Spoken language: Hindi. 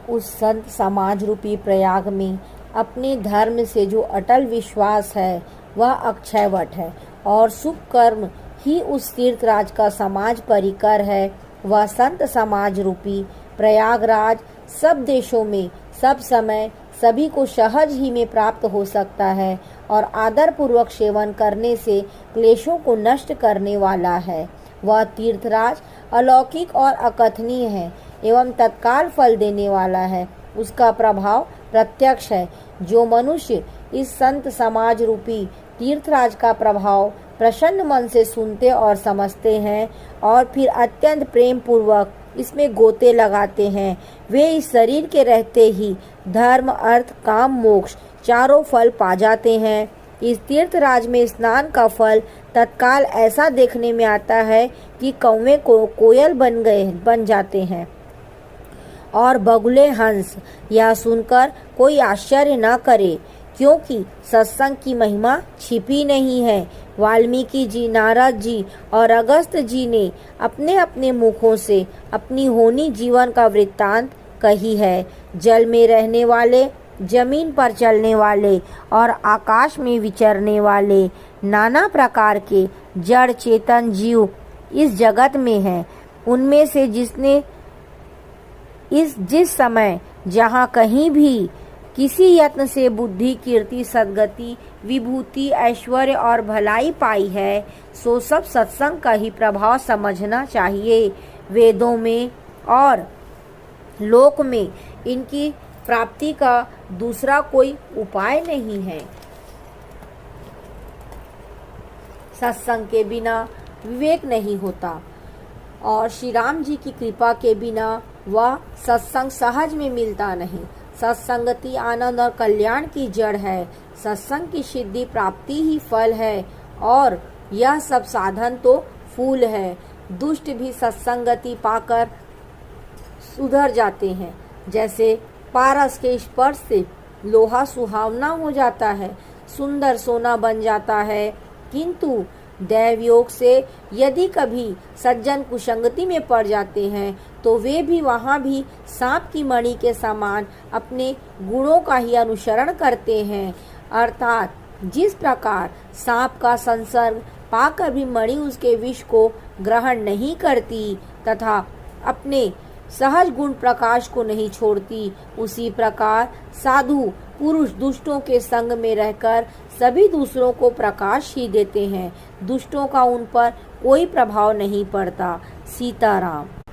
उस संत समाज रूपी प्रयाग में अपने धर्म से जो अटल विश्वास है वह अक्षयवट है, और शुभ कर्म ही उस तीर्थराज का समाज परिकर है। वह संत समाज रूपी प्रयागराज सब देशों में सब समय सभी को सहज ही में प्राप्त हो सकता है, और आदर पूर्वक सेवन करने से क्लेशों को नष्ट करने वाला है। वह तीर्थराज अलौकिक और अकथनीय है एवं तत्काल फल देने वाला है। उसका प्रभाव प्रत्यक्ष है। जो मनुष्य इस संत समाज रूपी तीर्थराज का प्रभाव प्रसन्न मन से सुनते और समझते हैं और फिर अत्यंत प्रेम पूर्वक इसमें गोते लगाते हैं, वे इस शरीर के रहते ही धर्म अर्थ काम मोक्ष चारों फल पा जाते हैं। इस तीर्थराज में स्नान का फल तत्काल ऐसा देखने में आता है कि कौवे को कोयल बन जाते हैं और बगुले हंस। यह सुनकर कोई आश्चर्य न करे, क्योंकि सत्संग की महिमा छिपी नहीं है। वाल्मीकि जी, नारद जी और अगस्त्य जी ने अपने अपने मुखों से अपनी होनी जीवन का वृत्तांत कही है। जल में रहने वाले, जमीन पर चलने वाले और आकाश में विचरने वाले नाना प्रकार के जड़ चेतन जीव इस जगत में हैं। उनमें से जिस समय जहाँ कहीं भी किसी यत्न से बुद्धि, कीर्ति, सद्गति, विभूति, ऐश्वर्य और भलाई पाई है, सो सब सत्संग का ही प्रभाव समझना चाहिए। वेदों में और लोक में इनकी प्राप्ति का दूसरा कोई उपाय नहीं है। सत्संग के बिना विवेक नहीं होता, और श्री राम जी की कृपा के बिना वह सत्संग सहज में मिलता नहीं। सत्संगति आनंद और कल्याण की जड़ है। सत्संग की सिद्धि प्राप्ति ही फल है, और यह सब साधन तो फूल है। दुष्ट भी सत्संगति पाकर सुधर जाते हैं। जैसे पारस के स्पर्श से लोहा सुहावना हो जाता है, सुंदर सोना बन जाता है, किंतु दैव योग से यदि कभी सज्जन कुसंगति में पड़ जाते हैं तो वे भी वहाँ भी सांप की मणि के समान अपने गुणों का ही अनुसरण करते हैं। अर्थात जिस प्रकार सांप का संसर्ग पाकर भी मणि उसके विष को ग्रहण नहीं करती तथा अपने सहज गुण प्रकाश को नहीं छोड़ती, उसी प्रकार साधु पुरुष दुष्टों के संग में रहकर सभी दूसरों को प्रकाश ही देते हैं। दुष्टों का उन पर कोई प्रभाव नहीं पड़ता। सीताराम।